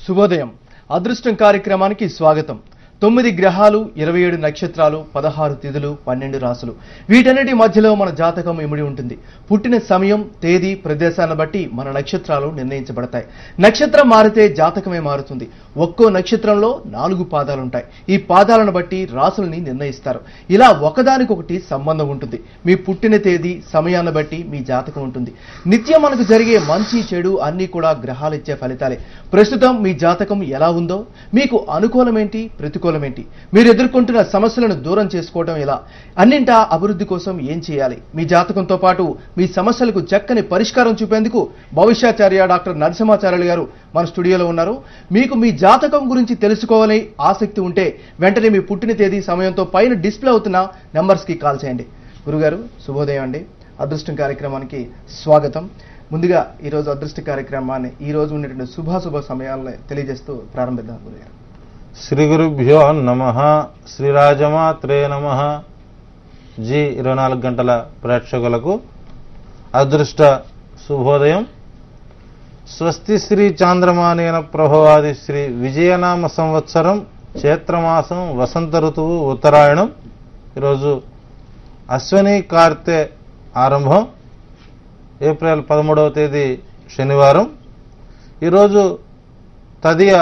శుభోదయం. అదృష్టం కార్యక్రమానికి స్వాగతం. 9 గ్రహాలు, 27 నక్షత్రాలు, 16 తిథులు, 12 రాసులు, వీటన్నిటి మధ్యలో మన జాతకం ఇమిడి ఉంటుంది. పుట్టిన సమయం, తేదీ, ప్రదేశాన్ని బట్టి మన నక్షత్రాలు నిర్ణయించబడతాయి. నక్షత్రం మారితే జాతకమే మారుతుంది. ఒక్కో నక్షత్రంలో 4 పాదాలుంటాయి. ఈ పాదాలను బట్టి రాసుల్ని నిర్ణయిస్తారు. ఇలా ఒకదానికొకటి సంబంధం ఉంటుంది. మీ పుట్టిన తేదీ, సమయాన్ని బట్టి మీ జాతకం ఉంటుంది. నిత్యం మనకు జరిగే మంచి చెడు అన్నీ కూడా గ్రహాలిచ్చే ఫలితాలే. ప్రస్తుతం మీ జాతకం ఎలా ఉందో, మీకు అనుకూలమేంటి, ప్రతికూలమేంటి, మీరు ఎదుర్కొంటున్న సమస్యలను దూరం చేసుకోవడం ఎలా, అన్నింటా అభివృద్ధి కోసం ఏం చేయాలి, మీ జాతకంతో పాటు మీ సమస్యలకు చక్కని పరిష్కారం చూపేందుకు భవిష్యాచార్య డాక్టర్ నరసింహాచార్యులు గారు మన స్టూడియోలో ఉన్నారు. మీకు మీ జాతకం గురించి తెలుసుకోవాలని ఆసక్తి ఉంటే వెంటనే మీ పుట్టిన తేదీ, సమయంతో పైన డిస్ప్లే అవుతున్న నెంబర్స్కి కాల్ చేయండి. గురుగారు శుభోదయం అండి. అదృష్టం కార్యక్రమానికి స్వాగతం. ముందుగా ఈరోజు అదృష్ట కార్యక్రమాన్ని, ఈ రోజు ఉన్నటువంటి శుభాశుభ సమయాలను తెలియజేస్తూ ప్రారంభిద్దాం. గురుగారు శ్రీ గురుభ్యో నమః. శ్రీరాజమాత్రే నమః. జీ 24 గంటల ప్రేక్షకులకు అదృష్ట శుభోదయం. స్వస్తి శ్రీ చాంద్రమానేన ప్రభవాది శ్రీ విజయనామ సంవత్సరం, చైత్రమాసం, వసంత ఋతువు, ఉత్తరాయణం. ఈరోజు అశ్వని కార్తె ఆరంభం. ఏప్రిల్ 13వ తేదీ శనివారం. ఈరోజు తదియ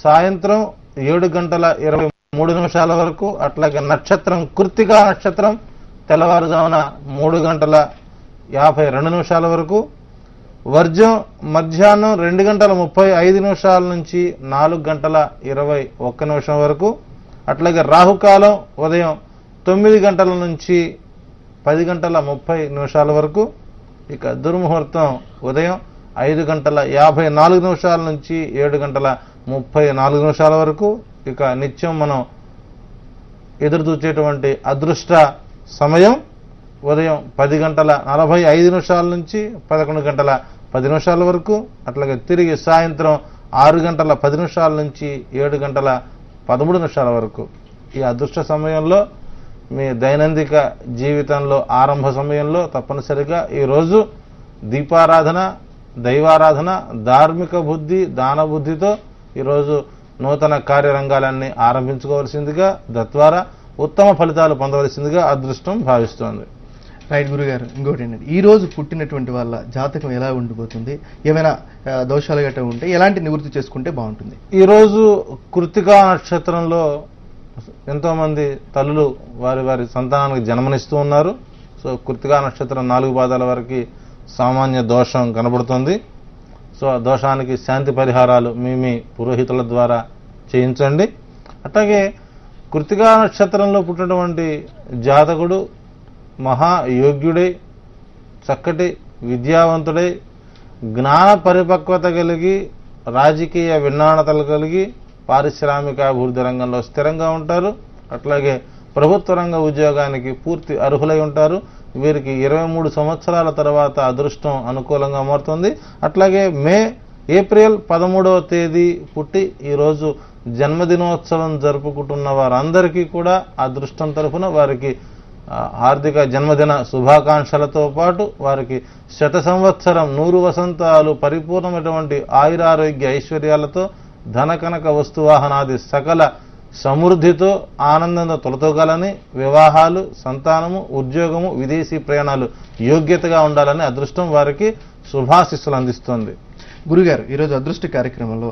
సాయంత్రం 7:23 వరకు, అట్లాగే నక్షత్రం కృత్తికా నక్షత్రం తెల్లవారుజామున 3:52 వరకు, వర్జం మధ్యాహ్నం 2:35 నుంచి 4:21 వరకు, అట్లాగే రాహుకాలం ఉదయం 9 గంటల నుంచి 10:30 వరకు, ఇక దుర్ముహూర్తం ఉదయం 5:54 నుంచి 7:34 వరకు. ఇక నిత్యం మనం ఎదురు చూచేటువంటి అదృష్ట సమయం ఉదయం 10:45 నుంచి 11:10 వరకు, అట్లాగే తిరిగి సాయంత్రం 6:10 నుంచి 7:13 వరకు. ఈ అదృష్ట సమయంలో మీ దైనందిక జీవితంలో ఆరంభ సమయంలో తప్పనిసరిగా ఈరోజు దీపారాధన, దైవారాధన, ధార్మిక బుద్ధి, దాన బుద్ధితో ఈరోజు నూతన కార్యరంగాలన్నీ ఆరంభించుకోవాల్సిందిగా, తద్వారా ఉత్తమ ఫలితాలు పొందవలసిందిగా అదృష్టం భావిస్తోంది. రైట్ గురుగారు, ఇంకోటి ఏంటంటే ఈ రోజు పుట్టినటువంటి వాళ్ళ జాతకం ఎలా ఉండిపోతుంది, ఏమైనా దోషాలు గట్రా ఉంటే ఎలాంటి నివృత్తి చేసుకుంటే బాగుంటుంది? ఈరోజు కృత్తికా నక్షత్రంలో ఎంతో మంది తల్లులు వారి వారి సంతానానికి జన్మనిస్తూ ఉన్నారు. సో కృత్తికా నక్షత్రం 4 పాదాల వరకు సామాన్య దోషం కనబడుతుంది. సో ఆ దోషానికి శాంతి పరిహారాలు మీ పురోహితుల ద్వారా చేయించండి. అట్లాగే కృత్తికా నక్షత్రంలో పుట్టినటువంటి జాతకుడు మహాయోగ్యుడై, చక్కటి విద్యావంతుడై, జ్ఞాన పరిపక్వత కలిగి, రాజకీయ విజ్ఞానతలు కలిగి, పారిశ్రామికాభివృద్ధి రంగంలో స్థిరంగా ఉంటారు. అట్లాగే ప్రభుత్వ రంగ ఉద్యోగానికి పూర్తి అర్హులై ఉంటారు. వీరికి 23 సంవత్సరాల తర్వాత అదృష్టం అనుకూలంగా మారుతుంది. అట్లాగే ఏప్రిల్ 13వ తేదీ పుట్టి ఈరోజు జన్మదినోత్సవం జరుపుకుంటున్న వారందరికీ కూడా అదృష్టం తరఫున వారికి హార్దిక జన్మదిన శుభాకాంక్షలతో పాటు వారికి 100 సంవత్సరం 100 వసంతాలు పరిపూర్ణమైనటువంటి ఆయురారోగ్య ఐశ్వర్యాలతో, ధన కనక వస్తువాహనాది సకల సమృద్ధితో, ఆనందంతో తొలతోగాలని, వివాహాలు, సంతానము, ఉద్యోగము, విదేశీ ప్రయాణాలు యోగ్యతగా ఉండాలని అదృష్టం వారికి శుభాశిస్సులు అందిస్తోంది. గురుగారు ఈరోజు అదృష్ట కార్యక్రమంలో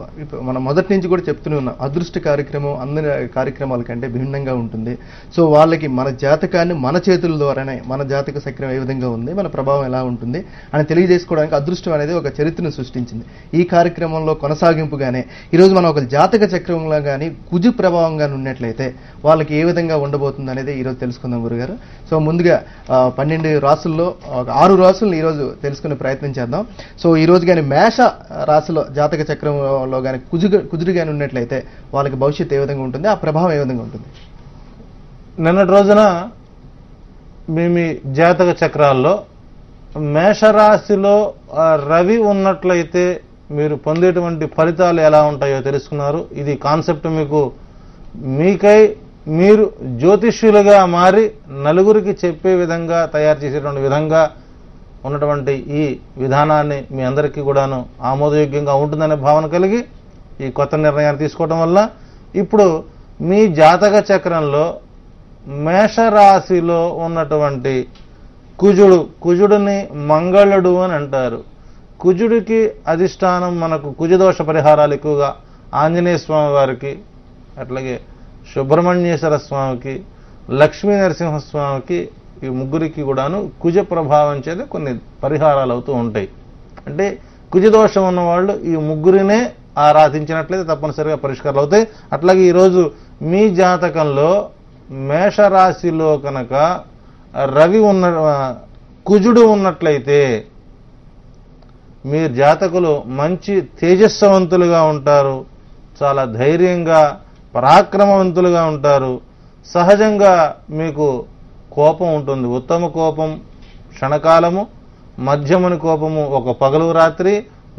మనం మొదటి నుంచి కూడా చెప్తూనే ఉన్నాం, అదృష్ట కార్యక్రమం అందరి కార్యక్రమాల కంటే భిన్నంగా ఉంటుంది. సో వాళ్ళకి మన జాతకాన్ని మన చేతుల ద్వారానే, మన జాతక చక్రం ఏ విధంగా ఉంది, మన ప్రభావం ఎలా ఉంటుంది అని తెలియజేసుకోవడానికి అదృష్టం అనేది ఒక చరిత్రను సృష్టించింది. ఈ కార్యక్రమంలో కొనసాగింపుగానే ఈరోజు మనం ఒక జాతక చక్రంలో కానీ కుజు ప్రభావం కానీ ఉన్నట్లయితే వాళ్ళకి ఏ విధంగా ఉండబోతుంది అనేది ఈరోజు తెలుసుకుందాం గురుగారు. సో ముందుగా 12 రాసుల్లో 6 రాసులను ఈరోజు తెలుసుకునే ప్రయత్నం చేద్దాం. సో ఈరోజు కానీ మేష రాశిలో జాతక చక్రంలో కానీ కుజుడు కానీ ఉన్నట్లయితే వాళ్ళకి భవిష్యత్తు ఏ విధంగా ఉంటుంది, ఆ ప్రభావం ఏ విధంగా ఉంటుంది? నిన్నటి రోజున మీ జాతక చక్రాల్లో మేషరాశిలో రవి ఉన్నట్లయితే మీరు పొందేటువంటి ఫలితాలు ఎలా ఉంటాయో తెలుసుకున్నారు. ఇది కాన్సెప్ట్ మీకై మీరు జ్యోతిష్యులుగా మారి నలుగురికి చెప్పే విధంగా తయారు చేసేటువంటి విధంగా ఉన్నటువంటి ఈ విధానాన్ని మీ అందరికీ కూడాను ఆమోదయోగ్యంగా ఉంటుందనే భావన కలిగి ఈ కొత్త నిర్ణయాన్ని తీసుకోవడం వల్ల. ఇప్పుడు మీ జాతక చక్రంలో మేషరాశిలో ఉన్నటువంటి కుజుడిని మంగళుడు అని అంటారు. కుజుడికి అధిష్టానం మనకు కుజదోష పరిహారాలు ఎక్కువగా ఆంజనేయ స్వామి వారికి, అట్లాగే సుబ్రహ్మణ్యేశ్వర స్వామికి, లక్ష్మీ నరసింహస్వామికి, ఈ ముగ్గురికి కూడాను కుజ ప్రభావం చేత కొన్ని పరిహారాలు అవుతూ ఉంటాయి. అంటే కుజదోషం ఉన్నవాళ్ళు ఈ ముగ్గురినే ఆరాధించినట్లయితే తప్పనిసరిగా పరిష్కారాలు అవుతాయి. అట్లాగే ఈరోజు మీ జాతకంలో మేషరాశిలో కనుక రవి కుజుడు ఉన్నట్లయితే మీరు జాతకులు మంచి తేజస్వంతులుగా ఉంటారు, చాలా ధైర్యంగా పరాక్రమవంతులుగా ఉంటారు. సహజంగా మీకు కోపం ఉంటుంది. ఉత్తమ కోపం క్షణకాలము, మధ్యముని కోపము ఒక పగలు రాత్రి,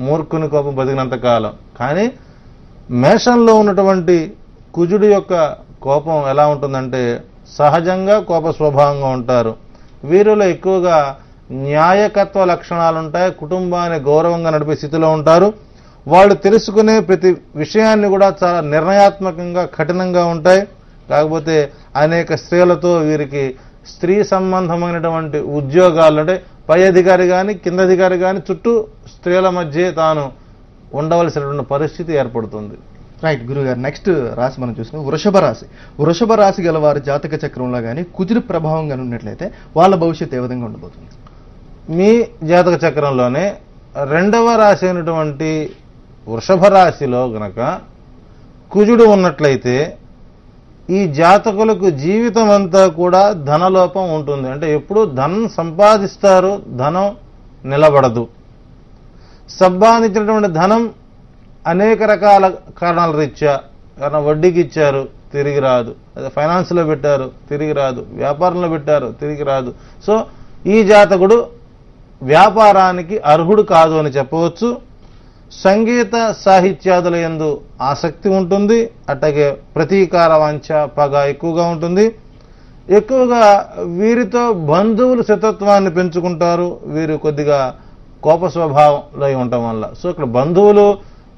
మూర్ఖుని కోపం బతికినంత కాలం. కానీ మేషంలో ఉన్నటువంటి కుజుడి యొక్క కోపం ఎలా ఉంటుందంటే సహజంగా కోప స్వభావంగా ఉంటారు. వీరిలో ఎక్కువగా న్యాయకత్వ లక్షణాలు ఉంటాయి. కుటుంబాన్ని గౌరవంగా నడిపే స్థితిలో ఉంటారు. వాళ్ళు తెలుసుకునే ప్రతి విషయాన్ని కూడా చాలా నిర్ణయాత్మకంగా కఠినంగా ఉంటాయి. కాకపోతే అనేక స్త్రీలతో వీరికి స్త్రీ సంబంధమైనటువంటి ఉద్యోగాలు, అంటే పై అధికారి కానీ కింద అధికారి కానీ చుట్టూ స్త్రీల మధ్య తాను ఉండవలసినటువంటి పరిస్థితి ఏర్పడుతుంది. రైట్ గురుగారు, నెక్స్ట్ రాశి మనం చూసినాం వృషభ రాశి. వృషభ రాశి గల వారి జాతక చక్రంలో కానీ కుజుడు ప్రభావం కానీ ఉన్నట్లయితే వాళ్ళ భవిష్యత్తు ఏ విధంగా ఉండబోతుంది? మీ జాతక చక్రంలోనే రెండవ రాశి అయినటువంటి వృషభ రాశిలో గనక కుజుడు ఉన్నట్లయితే ఈ జాతకులకు జీవితం అంతా కూడా ధనలోపం ఉంటుంది. అంటే ఎప్పుడు ధనం సంపాదిస్తారు, ధనం నిలబడదు. సంపాదించినటువంటి ధనం అనేక రకాల కారణాల రీత్యా, కారణం వడ్డీకి ఇచ్చారు తిరిగి రాదు, అదే ఫైనాన్స్లో పెట్టారు తిరిగి రాదు, వ్యాపారంలో పెట్టారు తిరిగి రాదు. సో ఈ జాతకుడు వ్యాపారానికి అర్హుడు కాదు అని చెప్పవచ్చు. సంగీత సాహిత్యాదుల యందు ఆసక్తి ఉంటుంది. అట్లాగే ప్రతీకార వాంఛ, పగ ఎక్కువగా ఉంటుంది. ఎక్కువగా వీరితో బంధువులు శత్రుత్వాన్ని పెంచుకుంటారు. వీరు కొద్దిగా కోప స్వభావంలో ఉండటం వల్ల. సో ఇక్కడ బంధువులు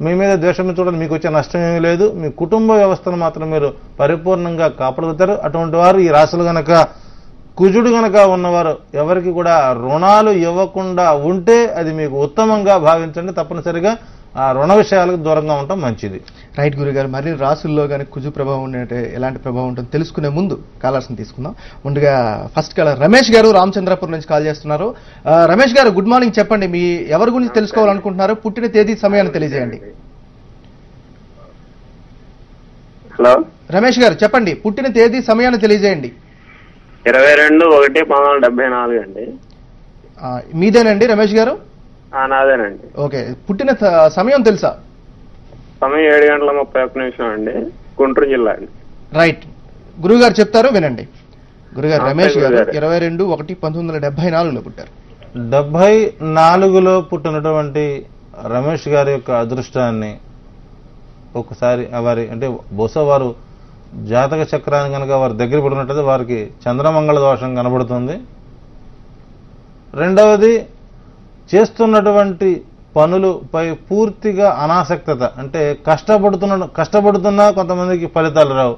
మీ మీద ద్వేషం చూడడం మీకు వచ్చే నష్టం ఏమీ లేదు. మీ కుటుంబ వ్యవస్థను మాత్రం మీరు పరిపూర్ణంగా కాపాడుతారు. అటువంటి వారు ఈ రాశులు గనక కుజుడు గనక ఉన్నవారు ఎవరికి కూడా రుణాలు ఇవ్వకుండా ఉంటే అది మీకు ఉత్తమంగా భావించండి. తప్పనిసరిగా ఆ రుణ విషయాలకు దూరంగా ఉండటం మంచిది. రైట్ గురుగారు, మరి రాశుల్లో కానీ కుజు ప్రభావం ఉంటే ఎలాంటి ప్రభావం ఉంటుంది తెలుసుకునే ముందు కాలర్స్ ని తీసుకుందాం. ముందుగా ఫస్ట్ కాలర్ రమేష్ గారు రామచంద్రపురం నుంచి కాల్ చేస్తున్నారు. రమేష్ గారు గుడ్ మార్నింగ్, చెప్పండి మీ ఎవరి గురించి తెలుసుకోవాలనుకుంటున్నారు, పుట్టిన తేదీ సమయాన్ని తెలియజేయండి. హలో రమేష్ గారు చెప్పండి, పుట్టిన తేదీ సమయాన్ని తెలియజేయండి. 22/1/1974 అండి. మీదేనండి రమేష్ గారు? నాదేనండి. ఓకే, పుట్టిన సమయం తెలుసా? సమయం 7:31 అండి, గుంటూరు జిల్లా అండి. రైట్, గురుగారు చెప్తారు వినండి. గురుగారు రమేష్ గారు 22/1/1974 పుట్టారు. 74లో పుట్టినటువంటి రమేష్ గారి యొక్క అదృష్టాన్ని ఒకసారి వారి అంటే బహుశా వారు జాతక చక్రాన్ని కనుక వారి దగ్గర పడినట్లయితే వారికి చంద్రమంగళ దోషం కనబడుతుంది. రెండవది, చేస్తున్నటువంటి పనులపై పూర్తిగా అనాసక్తత. అంటే కష్టపడుతున్నా కొంతమందికి ఫలితాలు రావు,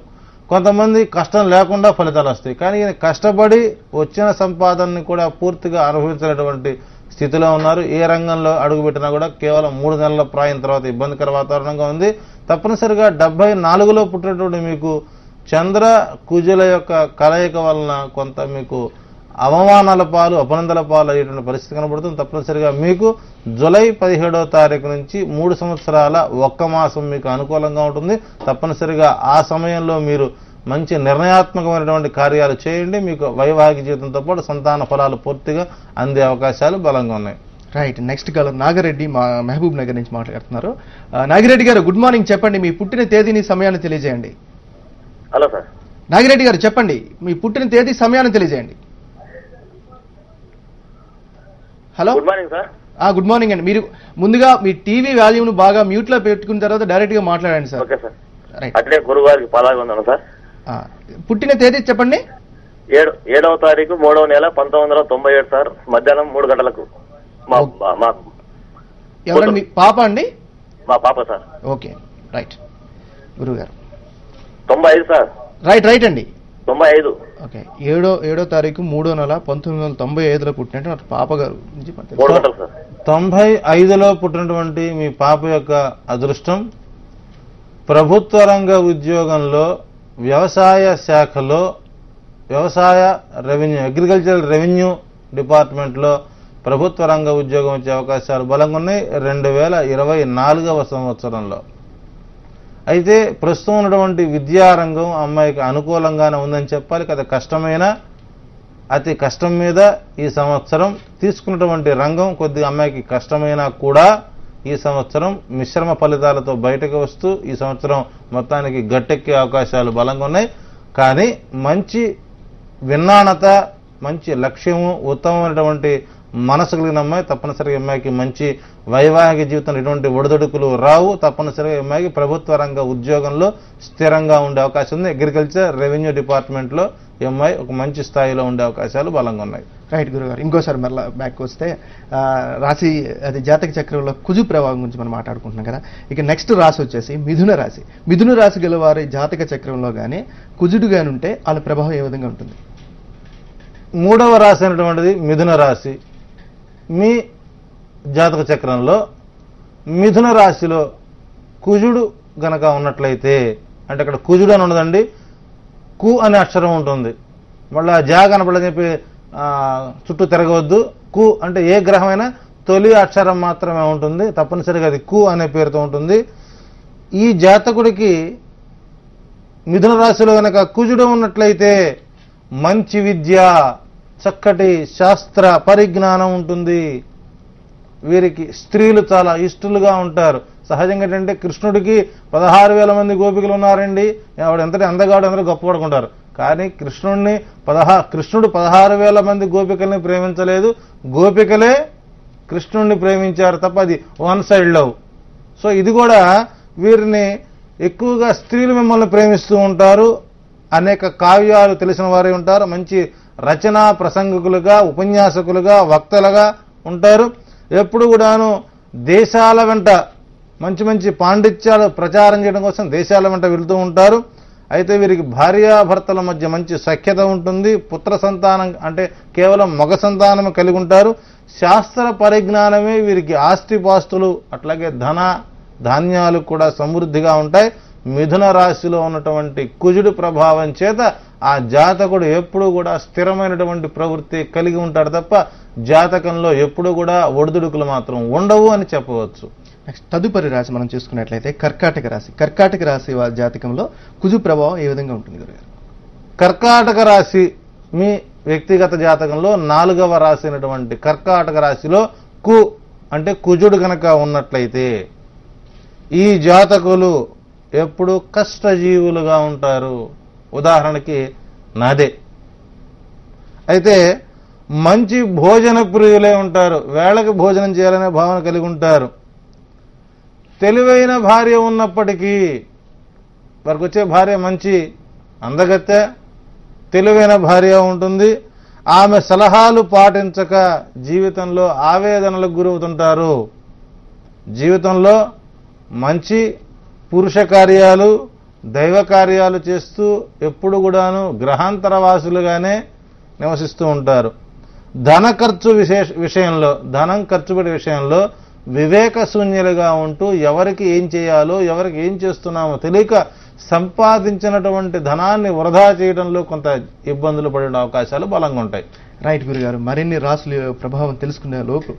కొంతమంది కష్టం లేకుండా ఫలితాలు వస్తాయి. కానీ ఈయన కష్టపడి వచ్చిన సంపాదనని కూడా పూర్తిగా అనుభవించినటువంటి స్థితిలో ఉన్నారు. ఏ రంగంలో అడుగుపెట్టినా కూడా కేవలం 3 నెలల ప్రాయం తర్వాత ఇబ్బందికర వాతావరణంగా ఉంది. తప్పనిసరిగా 74లో పుట్టినటువంటి మీకు చంద్ర కుజుల యొక్క కలయిక వలన కొంత మీకు అవమానాల పాలు, అపనందల పాలు అయ్యేటువంటి పరిస్థితి కనబడుతుంది. తప్పనిసరిగా మీకు జూలై 17వ తారీఖు నుంచి 3 సంవత్సరాల 1 మాసం మీకు అనుకూలంగా ఉంటుంది. తప్పనిసరిగా ఆ సమయంలో మీరు మంచి నిర్ణయాత్మకమైనటువంటి కార్యాలు చేయండి. మీకు వైవాహిక జీవితంతో పాటు సంతాన ఫలాలు పూర్తిగా అందే అవకాశాలు బలంగా ఉన్నాయి. Right, next caller Nagireddy Mahabubnagar నుంచి మాట్లాడుతున్నారు. నాగిరెడ్డి గారు గుడ్ మార్నింగ్, చెప్పండి మీ పుట్టిన తేదీని సమయాన్ని తెలియజేయండి. Hello sir. నాగిరెడ్డి గారు చెప్పండి మీ పుట్టిన తేదీ సమయాన్ని తెలియజేయండి. Hello, good morning sir. Good morning అండి. మీరు ముందుగా మీ టీవీ వాల్యూమ్ బాగా మ్యూట్ లో పెట్టుకున్న తర్వాత డైరెక్ట్ గా మాట్లాడండి సార్. Okay sir. రైట్, అట్లే గురువారికి పలాగా ఉందాను సార్. పుట్టిన తేదీ చెప్పండి. 7వ తారీఖు 3వ నెల 1997 సార్, మధ్యాహ్నం 3 గంటలకు. ఎవరండి మీ పాప అండి? మా పాప సార్. ఓకే, రైట్ గురుగారు 95 సార్. రైట్ అండి. 95. ఓకే. 7వ తారీఖు 3వ నెల 1995లో పుట్టినట్టు పాప గారు నుంచి 3 గంటలు సార్. 95లో పుట్టినటువంటి మీ పాప యొక్క అదృష్టం ప్రభుత్వ రంగ ఉద్యోగంలో వ్యవసాయ శాఖలో అగ్రికల్చరల్ రెవెన్యూ డిపార్ట్మెంట్లో ప్రభుత్వ రంగ ఉద్యోగం వచ్చే అవకాశాలు బలంగా ఉన్నాయి 2024వ సంవత్సరంలో. అయితే ప్రస్తుతం ఉన్నటువంటి విద్యారంగం అమ్మాయికి అనుకూలంగానే ఉందని చెప్పాలి కదా. అతి కష్టం మీద ఈ సంవత్సరం తీసుకున్నటువంటి రంగం కొద్దిగా అమ్మాయికి కష్టమైనా కూడా ఈ సంవత్సరం మిశ్రమ ఫలితాలతో బయటకు వస్తూ ఈ సంవత్సరం మొత్తానికి గట్టెక్కే అవకాశాలు బలంగా ఉన్నాయి. కానీ మంచి విన్నాణత, మంచి లక్ష్యము, ఉత్తమమైనటువంటి మనసు కలిగిన అమ్మాయి. తప్పనిసరిగా అమ్మాయికి మంచి వైవాహిక జీవితంలో ఎటువంటి ఒడిదొడుకులు రావు. తప్పనిసరిగా అమ్మాయికి ప్రభుత్వ రంగ ఉద్యోగంలో స్థిరంగా ఉండే అవకాశం ఉంది. అగ్రికల్చర్ రెవెన్యూ డిపార్ట్మెంట్లో ఈ అమ్మాయి ఒక మంచి స్థాయిలో ఉండే అవకాశాలు బలంగా ఉన్నాయి. రైట్ గురుగారు. ఇంకోసారి మళ్ళీ బ్యాక్ వస్తే రాశి అది జాతక చక్రంలో కుజు ప్రభావం గురించి మనం మాట్లాడుకుంటున్నాం కదా. ఇక నెక్స్ట్ రాశి వచ్చేసి మిథున రాశి. మిథున రాశి గల వారి జాతక చక్రంలో కానీ కుజుడు గాని ఉంటే వాళ్ళ ప్రభావం ఏ విధంగా ఉంటుంది? 3వ రాశి అయినటువంటిది మిథున రాశి. మీ జాతక చక్రంలో మిథున రాశిలో కుజుడు గనక ఉన్నట్లయితే, అంటే అక్కడ కుజుడు అని ఉండదండి, కు అనే అక్షరం ఉంటుంది. మళ్ళీ జా కనపడని చెప్పి చుట్టూ తిరగవద్దు. కు అంటే ఏ గ్రహమైనా తొలి అక్షరం మాత్రమే ఉంటుంది. తప్పనిసరిగా అది కు అనే పేరుతో ఉంటుంది. ఈ జాతకుడికి మిథున రాశిలో గనక కుజుడు ఉన్నట్లయితే మంచి విద్య, చక్కటి శాస్త్ర పరిజ్ఞానం ఉంటుంది. వీరికి స్త్రీలు చాలా ఇష్టలుగా ఉంటారు. సహజంగా ఏంటంటే కృష్ణుడికి 16,000 మంది గోపికలు ఉన్నారండి, ఆవిడ ఎంతటి అందగాడు అందరూ గొప్పపడుకుంటారు. కానీ కృష్ణుడు 16,000 మంది గోపికల్ని ప్రేమించలేదు, గోపికలే కృష్ణుడిని ప్రేమించారు తప్ప అది వన్ సైడ్ లవ్. సో ఇది కూడా వీరిని ఎక్కువగా స్త్రీలు మిమ్మల్ని ప్రేమిస్తూ ఉంటారు. అనేక కావ్యాలు తెలిసిన వారే ఉంటారు. మంచి రచనా ప్రసంగికులుగా, ఉపన్యాసకులుగా, వక్తలుగా ఉంటారు. ఎప్పుడు కూడాను దేశాల వెంట మంచి మంచి పాండిత్యాలు ప్రచారం చేయడం కోసం దేశాల వెంట వెళ్తూ ఉంటారు. అయితే వీరికి భార్యాభర్తల మధ్య మంచి సఖ్యత ఉంటుంది. పుత్ర సంతానం అంటే కేవలం మగ సంతానం కలిగి ఉంటారు. శాస్త్ర పరిజ్ఞానమే వీరికి ఆస్తిపాస్తులు, అట్లాగే ధాన్యాలు కూడా సమృద్ధిగా ఉంటాయి. మిథున రాశిలో ఉన్నటువంటి కుజుడు ప్రభావం చేత ఆ జాతకుడు ఎప్పుడు కూడా స్థిరమైనటువంటి ప్రవృత్తి కలిగి ఉంటాడు తప్ప జాతకంలో ఎప్పుడు కూడా ఒడిదుడుకులు మాత్రం ఉండవు అని చెప్పవచ్చు. నెక్స్ట్ తదుపరి రాశి మనం చూసుకున్నట్లయితే కర్కాటక రాశి. కర్కాటక రాశి వారి జాతకంలో కుజు ప్రభావం ఏ విధంగా ఉంటుంది గురుగారు? కర్కాటక రాశి మీ వ్యక్తిగత జాతకంలో 4వ రాశి అయినటువంటి కర్కాటక రాశిలో కు అంటే కుజుడు గనక ఉన్నట్లయితే ఈ జాతకులు ఎప్పుడు కష్టజీవులుగా ఉంటారు. ఉదాహరణకి నాదే. అయితే మంచి భోజన ప్రియులే ఉంటారు. వేళకి భోజనం చేయాలనే భావన కలిగి ఉంటారు. తెలివైన భార్య ఉన్నప్పటికీ వారికి వచ్చే భార్య మంచి అందగత్తె, తెలివైన భార్య ఉంటుంది. ఆమె సలహాలు పాటించక జీవితంలో ఆవేదనలకు గురవుతుంటారు. జీవితంలో మంచి పురుష కార్యాలు, దైవ కార్యాలు చేస్తూ ఎప్పుడు కూడాను గ్రహాంతరవాసులుగానే నివసిస్తూ ఉంటారు. ధనం ఖర్చు పెట్టే విషయంలో వివేక శూన్యులుగా ఉంటూ ఎవరికి ఏం చేయాలో, ఎవరికి ఏం చేస్తున్నామో తెలియక సంపాదించినటువంటి ధనాన్ని వృధా చేయడంలో కొంత ఇబ్బందులు పడే అవకాశాలు బలంగా ఉంటాయి. రైట్ గురుగారు. మరిన్ని రాసుల ప్రభావం తెలుసుకునే లోపు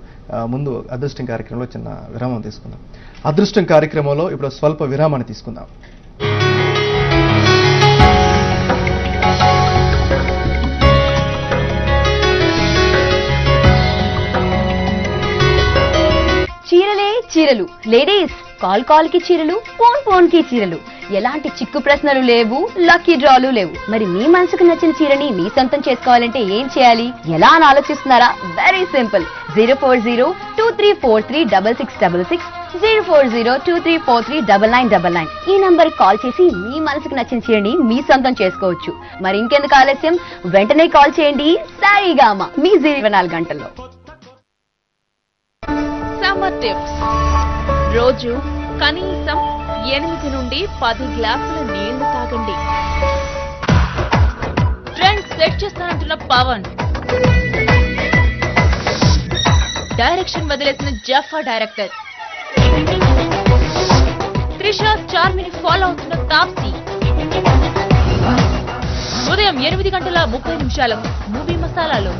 ముందు అదృష్టం కార్యక్రమంలో చిన్న విరామం తీసుకుందాం. అదృష్టం కార్యక్రమంలో ఇప్పుడు స్వల్ప విరామాన్ని తీసుకుందాం. చీరలు, లేడీస్ కాల్ కి చీరలు, ఫోన్ కి చీరలు, ఎలాంటి చిక్కు ప్రశ్నలు లేవు, లక్కీ డ్రాలు లేవు. మరి మీ మనసుకు నచ్చిన చీరని మీ సొంతం చేసుకోవాలంటే ఏం చేయాలి, ఎలా అని ఆలోచిస్తున్నారా? Very simple. 04023436666 04023439999 ఈ నంబర్ కాల్ చేసి మీ మనసుకు నచ్చిన చీరని మీ సొంతం చేసుకోవచ్చు. మరి ఇంకెందుకు ఆలస్యం, వెంటనే కాల్ చేయండి. సారీగామ మీ 24 గంటల్లో. Summer tips. రోజు కనీసం 8 నుండి 10 గ్లాసుల నీళ్లు తాగండి. ట్రెండ్ సెట్ చేస్తానంటున్న పవన్, డైరెక్షన్ వదిలేసిన జఫా డైరెక్టర్, త్రిష చార్మిని ఫాలో అవుతున్న తాప్సీ. ఉదయం 8:30 మూవీ మసాలాలో.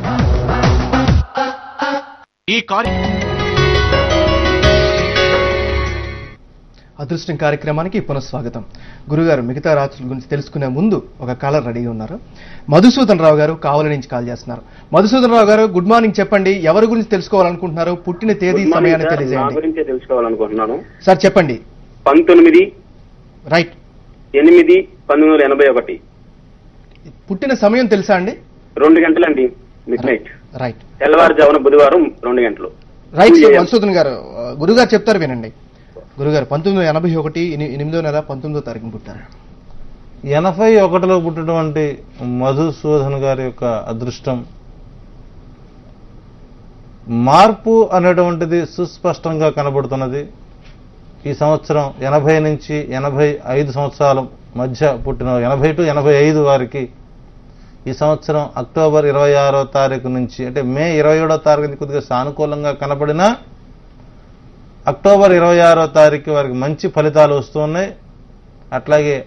అదృష్టం కార్యక్రమానికి పునఃస్వాగతం. గురుగారు, మిగతా రాత్రుల గురించి తెలుసుకునే ముందు ఒక కాలర్ రెడీగా ఉన్నారు. మధుసూదన్ రావు గారు కావలి నుంచి కాల్ చేస్తున్నారు. మధుసూదన్ రావు గారు, గుడ్ మార్నింగ్. చెప్పండి, ఎవరి గురించి తెలుసుకోవాలనుకుంటున్నారు? పుట్టిన తేదీ, సమయాన్ని తెలియజేయండి. గురించి తెలుసుకోవాలనుకుంటున్నాను సార్. చెప్పండి. 19/8/1981. పుట్టిన సమయం తెలుసా అండి? 2 గంటలండి, మిడ్ నైట్. రైట్. తెల్లవారుజామున బుధవారం 2 గంటలు. రైట్. మధుసూదన్ గారు, గురుగారు చెప్తారు, వినండి. గురుగారు, 1981 8వ నెల 19వ తారీఖున పుట్టారు. 81లో పుట్టినటువంటి మధుసూదన్ గారి యొక్క అదృష్టం, మార్పు అనేటువంటిది సుస్పష్టంగా కనబడుతున్నది. ఈ సంవత్సరం 80 నుంచి 85 సంవత్సరాల మధ్య పుట్టిన 80 to 85 వారికి ఈ సంవత్సరం అక్టోబర్ 26వ తారీఖు నుంచి, అంటే మే 27వ తారీఖు కొద్దిగా సానుకూలంగా కనబడినా అక్టోబర్ 26వ తారీఖు వారికి మంచి ఫలితాలు వస్తున్నాయి. అట్లాగే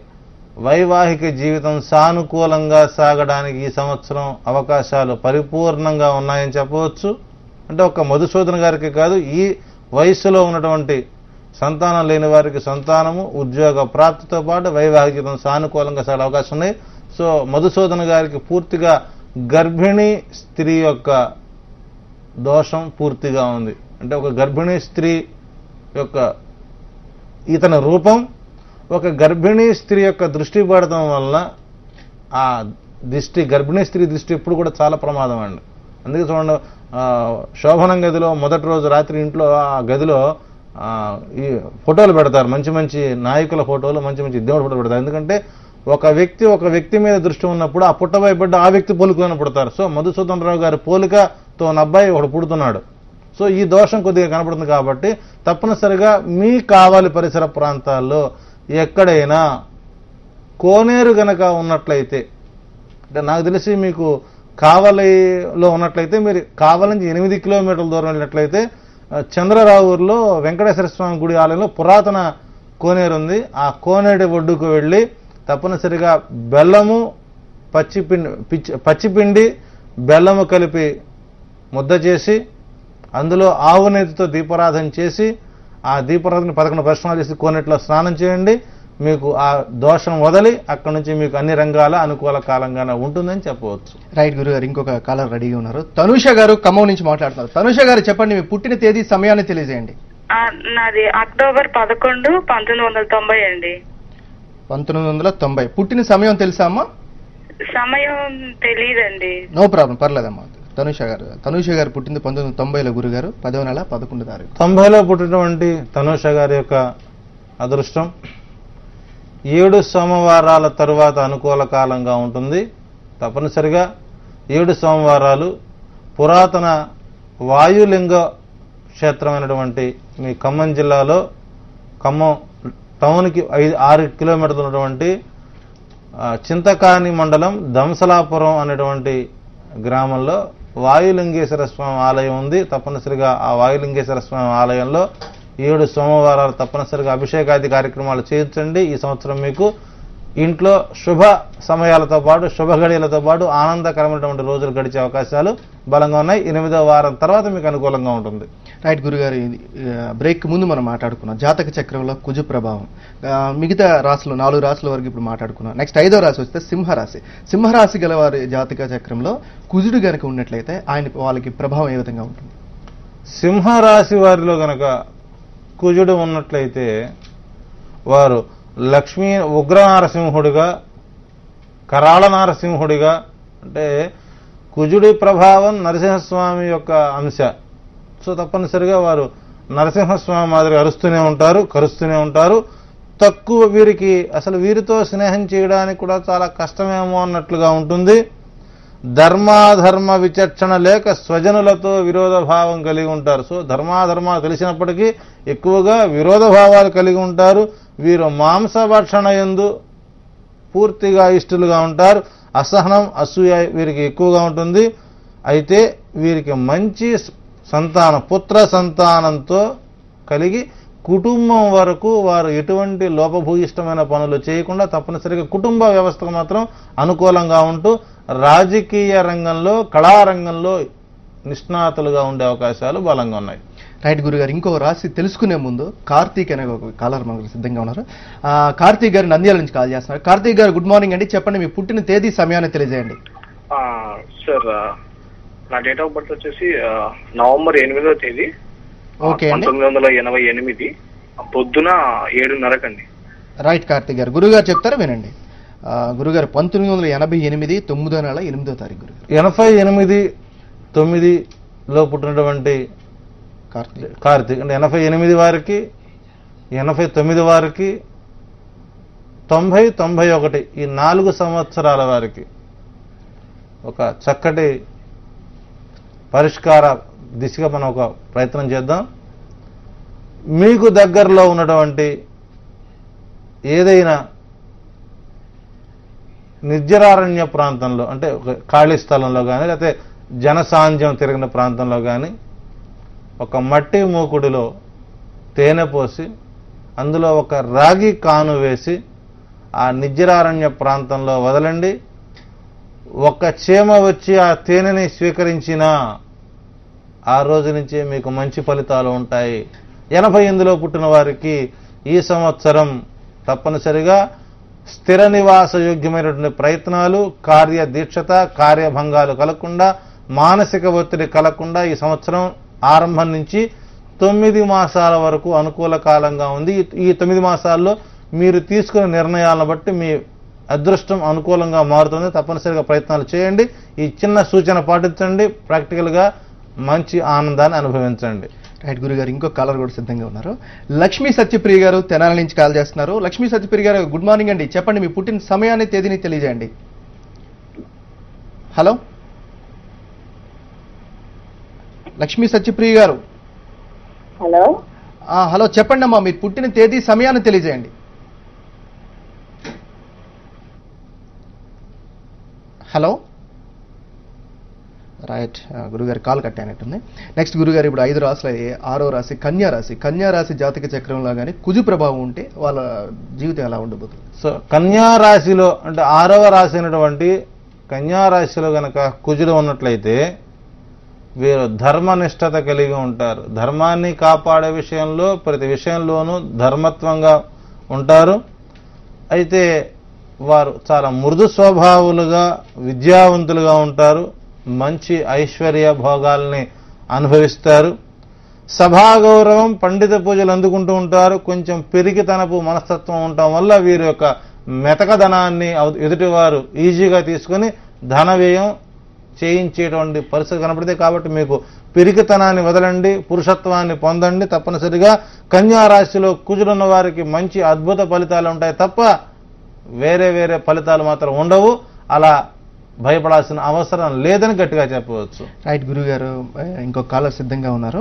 వైవాహిక జీవితం సానుకూలంగా సాగడానికి ఈ సంవత్సరం అవకాశాలు పరిపూర్ణంగా ఉన్నాయని చెప్పవచ్చు. అంటే ఒక మధుసూదన్ గారికి కాదు, ఈ వయస్సులో ఉన్నటువంటి సంతానం లేని వారికి సంతానము, ఉద్యోగ ప్రాప్తితో పాటు వైవాహిక జీవితం సానుకూలంగా సాగే అవకాశం ఉన్నాయి. సో మధుసూదన్ గారికి పూర్తిగా గర్భిణీ స్త్రీ యొక్క దోషం పూర్తిగా ఉంది. అంటే ఒక గర్భిణీ స్త్రీ యొక్క ఇతని రూపం ఒక గర్భిణీ స్త్రీ యొక్క దృష్టి పడటం వల్ల ఆ దృష్టి, గర్భిణీ స్త్రీ దృష్టి ఎప్పుడు కూడా చాలా ప్రమాదం అండి. అందుకే చూడండి, శోభనం గదిలో మొదటి రోజు రాత్రి ఇంట్లో ఆ గదిలో ఈ ఫోటోలు పెడతారు, మంచి మంచి నాయకుల ఫోటోలు, మంచి మంచి దేవుడి ఫోటోలు పెడతారు. ఎందుకంటే ఒక వ్యక్తి మీద దృష్టి ఉన్నప్పుడు ఆ పుట్టబోయబడ్డ ఆ వ్యక్తి పోలికలను పుడతారు. సో మధుసూదన్ రావు గారి పోలికతో అబ్బాయి ఒకడు పుడుతున్నాడు. సో ఈ దోషం కొద్దిగా కనపడుతుంది. కాబట్టి తప్పనిసరిగా మీ కావలి పరిసర ప్రాంతాల్లో ఎక్కడైనా కోనేరు గనక ఉన్నట్లయితే, అంటే నాకు తెలిసి మీకు కావలిలో ఉన్నట్లయితే, మీరు కావలి నుంచి 8 కిలోమీటర్ల దూరం వెళ్ళినట్లయితే చంద్రరావూరులో వెంకటేశ్వర స్వామి గుడి ఆలయంలో పురాతన కోనేరు ఉంది. ఆ కోనేరు ఒడ్డుకు వెళ్ళి తప్పనిసరిగా బెల్లము, పచ్చిపిండి బెల్లము కలిపి ముద్ద చేసి అందులో ఆవు నెయ్యితో దీపారాధన చేసి ఆ దీపారాధన 11 ప్రశ్నలు చేసి కోనేటిలో స్నానం చేయండి. మీకు ఆ దోషం వదిలి అక్కడి నుంచి మీకు అన్ని రంగాల అనుకూల కాలంగానే ఉంటుందని చెప్పవచ్చు. రైట్ గురుగారు, ఇంకొక కాలర్ రెడీగా ఉన్నారు. తనుష గారు ఖమ్మం నుంచి మాట్లాడుతున్నారు. తనుష గారు, చెప్పండి, మీ పుట్టిన తేదీ, సమయాన్ని తెలియజేయండి. నాది అక్టోబర్ 11, 1990 అండి. 1990. పుట్టిన సమయం తెలుసా అమ్మా? సమయం తెలియదండి. No problem, పర్లేదమ్మా. తనుష గారు పుట్టింది 1990లో గురుగారు, 10వ నెల 11వ తారీఖు. 90లో పుట్టినటువంటి తనుష గారి యొక్క అదృష్టం 7 సోమవారాల తరువాత అనుకూల కాలంగా ఉంటుంది. తప్పనిసరిగా 7 సోమవారాలు పురాతన వాయులింగ క్షేత్రమైనటువంటి మీ ఖమ్మం జిల్లాలో, ఖమ్మం టౌన్కి 6 కిలోమీటర్లు ఉన్నటువంటి చింతకాని మండలం దంసలాపురం అనేటువంటి గ్రామంలో వాయులింగేశ్వర స్వామి ఆలయం ఉంది. తప్పనిసరిగా ఆ వాయులింగేశ్వర స్వామి ఆలయంలో 7 సోమవారాలు తప్పనిసరిగా అభిషేకాది కార్యక్రమాలు చేయించండి. ఈ సంవత్సరం మీకు ఇంట్లో శుభ సమయాలతో పాటు, శుభ గడియలతో పాటు ఆనందకరమైనటువంటి రోజులు గడిచే అవకాశాలు బలంగా ఉన్నాయి. 8వ వారం తర్వాత మీకు అనుకూలంగా ఉంటుంది. రైట్ గురుగారు, బ్రేక్ ముందు మనం మాట్లాడుకున్నాం జాతక చక్రంలో కుజు ప్రభావం. మిగతా రాశులు 4 రాశుల వరకు ఇప్పుడు మాట్లాడుకున్నాం. నెక్స్ట్ 5వ రాశి వస్తే సింహరాశి. సింహరాశి గల వారి జాతక చక్రంలో కుజుడు గనక ఉన్నట్లయితే వాళ్ళకి ప్రభావం ఏ విధంగా ఉంటుంది? సింహరాశి వారిలో గనక కుజుడు ఉన్నట్లయితే వారు లక్ష్మీ ఉగ్ర నారసింహుడిగా, కరాళ నారసింహుడిగా, అంటే కుజుడి ప్రభావం నరసింహస్వామి యొక్క అంశ. సో తప్పనిసరిగా వారు నరసింహస్వామి మాదిరి అరుస్తూనే ఉంటారు, కరుస్తూనే ఉంటారు. తక్కువ వీరికి అసలు వీరితో స్నేహం చేయడానికి కూడా చాలా కష్టమేమో అన్నట్లుగా ఉంటుంది. ధర్మాధర్మ విచక్షణ లేక స్వజనులతో విరోధ భావం కలిగి ఉంటారు. సో ధర్మాధర్మాలు తెలిసినప్పటికీ ఎక్కువగా విరోధ భావాలు కలిగి ఉంటారు. వీరు మాంసభక్షణ యందు పూర్తిగా ఇష్టలుగా ఉంటారు. అసహనం, అసూయ వీరికి ఎక్కువగా ఉంటుంది. అయితే వీరికి మంచి సంతానం, పుత్ర సంతానంతో కలిగి కుటుంబం వరకు వారు ఎటువంటి లోపభూయిష్టమైన పనులు చేయకుండా తప్పనిసరిగా కుటుంబ వ్యవస్థకు మాత్రం అనుకూలంగా ఉంటూ రాజకీయ రంగంలో, కళారంగంలో నిష్ణాతులుగా ఉండే అవకాశాలు బలంగా ఉన్నాయి. రైట్ గురుగారు, ఇంకో రాశి తెలుసుకునే ముందు కార్తీక్ అనే ఒక కాలర్ మనకు సిద్ధంగా ఉన్నారు. కార్తీక్ గారు నంద్యాల నుంచి కాల్ చేస్తున్నారు. కార్తీక్ గారు గుడ్ మార్నింగ్ అండి. చెప్పండి, మీ పుట్టిన తేదీ, సమయాన్ని తెలియజేయండి. సార్, నా డేట్ ఆఫ్ బర్త్ వచ్చేసి నవంబర్ 8వ తేదీ ఓకే అండి, 1988 పొద్దున 7:30 రైట్ కార్తీక్ గారు, గురుగారు చెప్తారా వినండి. గురుగారు 1988 9వ నెల 8వ తారీఖు గురుగారు. 88-9లో పుట్టినటువంటి కార్తీక్ అంటే 88 వారికి, 89 వారికి, 90-91 ఈ 4 సంవత్సరాల వారికి ఒక చక్కటి పరిష్కార దిశగా మనం ఒక ప్రయత్నం చేద్దాం. మీకు దగ్గరలో ఉన్నటువంటి ఏదైనా నిర్జరారణ్య ప్రాంతంలో, అంటే ఒక ఖాళీ స్థలంలో కానీ లేకపోతే జనసాంద్యం తిరిగిన ప్రాంతంలో కానీ ఒక మట్టి మూకుడిలో తేనె పోసి అందులో ఒక రాగి కాను వేసి ఆ నిర్జరారణ్య ప్రాంతంలో వదలండి. ఒక చీమ వచ్చి ఆ తేనెని స్వీకరించినా ఆ రోజు నుంచే మీకు మంచి ఫలితాలు ఉంటాయి. 88లో పుట్టిన వారికి ఈ సంవత్సరం తప్పనిసరిగా స్థిర నివాస యోగ్యమైనటువంటి ప్రయత్నాలు, కార్యదీక్షత, కార్యభంగాలు కలగకుండా, మానసిక ఒత్తిడి కలగకుండా ఈ సంవత్సరం ఆరంభం నుంచి 9 మాసాల వరకు అనుకూల కాలంగా ఉంది. ఈ 9 మాసాల్లో మీరు తీసుకునే నిర్ణయాలను బట్టి మీ అదృష్టం అనుకూలంగా మారుతుంది. తప్పనిసరిగా ప్రయత్నాలు చేయండి. ఈ చిన్న సూచన పాటించండి. ప్రాక్టికల్గా మంచి ఆనందాన్ని అనుభవించండి. రైట్ గురుగారు, ఇంకో కాలర్ కూడా సిద్ధంగా ఉన్నారు. లక్ష్మీ సత్యప్రియ గారు తెనాలి నుంచి కాల్ చేస్తున్నారు. లక్ష్మీ సత్యప్రియ గారు గుడ్ మార్నింగ్ అండి. చెప్పండి, మీ పుట్టిన సమయాన్ని, తేదీని తెలియజేయండి. హలో లక్ష్మీ సత్యప్రియ గారు. హలో హలో చెప్పండి అమ్మా, మీరు పుట్టిన తేదీ, సమయాన్ని తెలియజేయండి. హలో రైట్, గురుగారు కాల్ కట్ అయినట్టుంది. నెక్స్ట్ గురుగారు, ఇప్పుడు 5 రాశులు 6వ రాశి కన్యా రాశి. కన్యా రాశి జాతక చక్రంలో కానీ కుజు ప్రభావం ఉంటే వాళ్ళ జీవితం ఎలా ఉండబోతుంది? సో కన్యా రాశిలో అంటే 6వ రాశి అయినటువంటి కన్యా రాశిలో గనక కుజుడు ఉన్నట్లయితే వీరు ధర్మనిష్టత కలిగి ఉంటారు. ధర్మాన్ని కాపాడే విషయంలో ప్రతి విషయంలోనూ ధర్మత్వంగా ఉంటారు. అయితే వారు చాలా మృదు స్వభావులుగా, విద్యావంతులుగా ఉంటారు. మంచి ఐశ్వర్య భోగాల్ని అనుభవిస్తారు. సభాగౌరవం, పండిత పూజలు అందుకుంటూ ఉంటారు. కొంచెం పెరిగితనపు మనస్తత్వం ఉండటం వల్ల వీరి యొక్క మెతకధనాన్ని ఎదుటివారు ఈజీగా తీసుకుని ధన వ్యయం చేయించేటువంటి పరిస్థితి కనపడితే, కాబట్టి మీకు పిరికితనాన్ని వదలండి, పురుషత్వాన్ని పొందండి. తప్పనిసరిగా కన్యా రాశిలో కుజులున్న వారికి మంచి అద్భుత ఫలితాలు ఉంటాయి తప్ప వేరే వేరే ఫలితాలు మాత్రం ఉండవు. అలా భయపడాల్సిన అవసరం లేదని గట్టిగా చెప్పవచ్చు. రైట్ గురుగారు, ఇంకో కాలర్ సిద్ధంగా ఉన్నారు.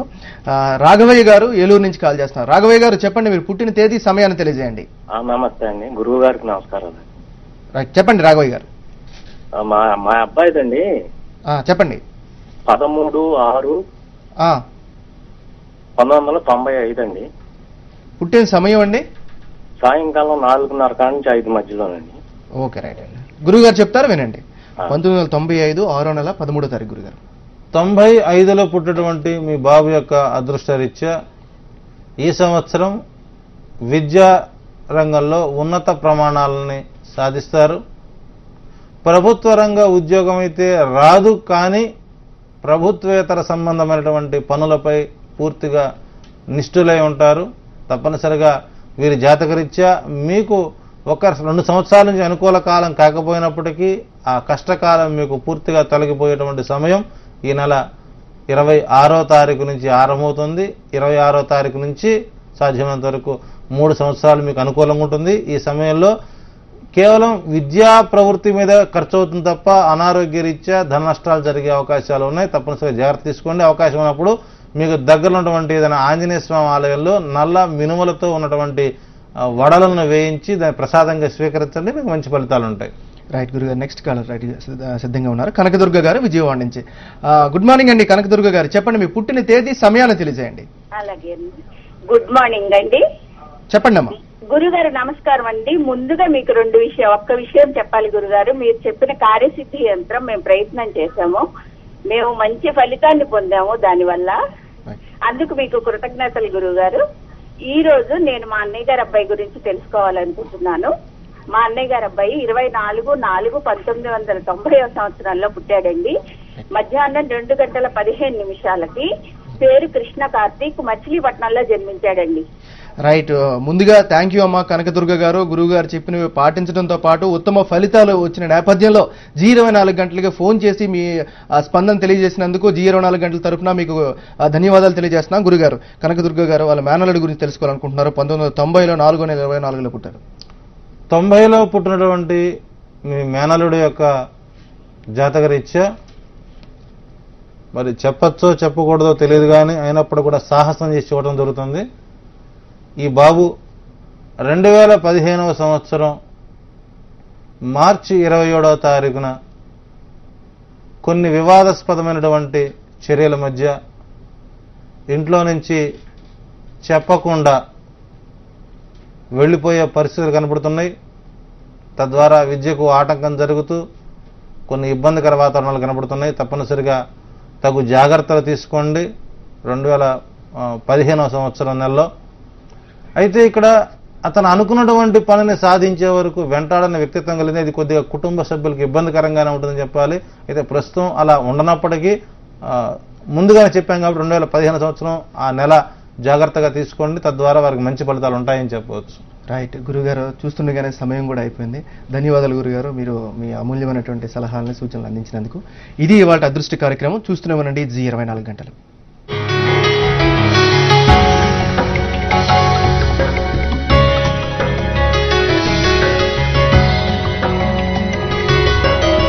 రాఘవయ్య గారు ఏలూరు నుంచి కాల్ చేస్తున్నారు. రాఘవయ్య గారు చెప్పండి, మీరు పుట్టిన తేదీ, సమయాన్ని తెలియజేయండి. నమస్తే అండి, గురువు గారికి నమస్కారం. రైట్ చెప్పండి రాఘవయ్య గారు. మా అబ్బాయిదండి, చెప్పండి. 13/6/1995 అండి. పుట్టిన సమయం అండి? సాయంకాలం 4:30 కాడ నుంచి 5 మధ్యలోనండి. ఓకే రైట్ అండి, గురువు గారు చెప్తారు వినండి. 1995 6వ నెల 13వ తారీఖు గురుగారు. 95లో పుట్టినటువంటి మీ బాబు యొక్క అదృష్టరీత్యా ఈ సంవత్సరం విద్యా రంగంలో ఉన్నత ప్రమాణాలని సాధిస్తారు. ప్రభుత్వ రంగ ఉద్యోగం అయితే రాదు, కానీ ప్రభుత్వేతర సంబంధమైనటువంటి పనులపై పూర్తిగా నిష్ఠులై ఉంటారు. తప్పనిసరిగా వీరి జాతకరీత్యా మీకు 1-2 సంవత్సరాల నుంచి అనుకూల కాలం కాకపోయినప్పటికీ ఆ కష్టకాలం మీకు పూర్తిగా తొలగిపోయేటువంటి సమయం ఈ నెల 26వ తారీఖు నుంచి ఆరంభమవుతుంది. 26వ తారీఖు నుంచి సాధ్యమైనంత వరకు 3 సంవత్సరాలు మీకు అనుకూలంగా ఉంటుంది. ఈ సమయంలో కేవలం విద్యా ప్రవృత్తి మీద ఖర్చు అవుతుంది తప్ప అనారోగ్య రీత్యా ధన నష్టాలు జరిగే అవకాశాలు ఉన్నాయి. తప్పనిసరిగా జాగ్రత్త తీసుకోండి. అవకాశం ఉన్నప్పుడు మీకు దగ్గర ఉన్నటువంటి ఏదైనా ఆంజనేయ స్వామి ఆలయంలో నల్ల మినుములతో ఉన్నటువంటి వడలను వేయించి దాన్ని ప్రసాదంగా స్వీకరించండి, మీకు మంచి ఫలితాలు ఉంటాయి. రైట్ గురుగారు, నెక్స్ట్ కాలర్ రైట్ సిద్ధంగా ఉన్నారు. కనకదుర్గ గారు విజయవాడ నుంచి. గుడ్ మార్నింగ్ అండి కనకదుర్గ గారు, చెప్పండి మీ పుట్టిన తేదీ సమయాన్ని తెలియజేయండి. అలాగే గుడ్ మార్నింగ్ అండి. చెప్పండి అమ్మా. గురుగారు నమస్కారం అండి. ముందుగా మీకు ఒక్క విషయం చెప్పాలి గురుగారు. మీరు చెప్పిన కార్యసిద్ధి యంత్రం మేము ప్రయత్నం చేశాము, మేము మంచి ఫలితాన్ని పొందాము దానివల్ల. అందుకు మీకు కృతజ్ఞతలు గురుగారు. ఈ రోజు నేను మా అన్నయ్య గారి అబ్బాయి గురించి తెలుసుకోవాలనుకుంటున్నాను. మా అన్నయ్య గారి అబ్బాయి 24/4/1990 సంవత్సరంలో పుట్టాడండి. మధ్యాహ్నం 2:15 పేరు కృష్ణ కార్తీక్, మచిలీపట్నంలో జన్మించాడండి. రైట్, ముందుగా థ్యాంక్ యూ అమ్మా కనకదుర్గ గారు. గురువు గారు చెప్పినవి పాటించడంతో పాటు ఉత్తమ ఫలితాలు వచ్చిన నేపథ్యంలో G24 గంటలుగా ఫోన్ చేసి మీ స్పందన తెలియజేసినందుకు G24 గంటల తరఫున మీకు ధన్యవాదాలు తెలియజేస్తున్నాం. గురుగారు, కనకదుర్గ గారు వాళ్ళ మేనల్లుడి గురించి తెలుసుకోవాలనుకుంటున్నారు. 1990లో 4/24 పుట్టారు. 90లో పుట్టినటువంటి మీ మేనల్లుడి యొక్క జాతకరీత్యా మరి చెప్పచ్చో చెప్పకూడదో తెలియదు, కానీ అయినప్పుడు కూడా సాహసం చేసి చూడటం జరుగుతుంది. ఈ బాబు 2015వ సంవత్సరం మార్చి 27వ తారీఖున కొన్ని వివాదాస్పదమైనటువంటి చర్యల మధ్య ఇంట్లో నుంచి చెప్పకుండా వెళ్ళిపోయే పరిస్థితులు కనబడుతున్నాయి. తద్వారా విద్యకు ఆటంకం జరుగుతూ కొన్ని ఇబ్బందికర వాతావరణాలు కనబడుతున్నాయి. తప్పనిసరిగా తగు జాగ్రత్తలు తీసుకోండి 2015వ సంవత్సరం నెలలో. అయితే ఇక్కడ అతను అనుకున్నటువంటి పనిని సాధించే వరకు వెంటాడని వ్యక్తిత్వం కలిగింది. ఇది కొద్దిగా కుటుంబ సభ్యులకు ఇబ్బందికరంగానే ఉంటుందని చెప్పాలి. అయితే ప్రస్తుతం అలా ఉండనప్పటికీ ముందుగానే చెప్పాం కాబట్టి 2015 సంవత్సరం ఆ నెల జాగ్రత్తగా తీసుకోండి, తద్వారా వారికి మంచి ఫలితాలు ఉంటాయని చెప్పవచ్చు. రైట్ గురుగారు, చూస్తుండగానే సమయం కూడా అయిపోయింది. ధన్యవాదాలు గురుగారు, మీరు మీ అమూల్యమైనటువంటి సలహాలను సూచనలు అందించినందుకు. ఇది ఇవాళ అదృష్ట కార్యక్రమం. చూస్తూనే ఉండండి G24 గంటలు.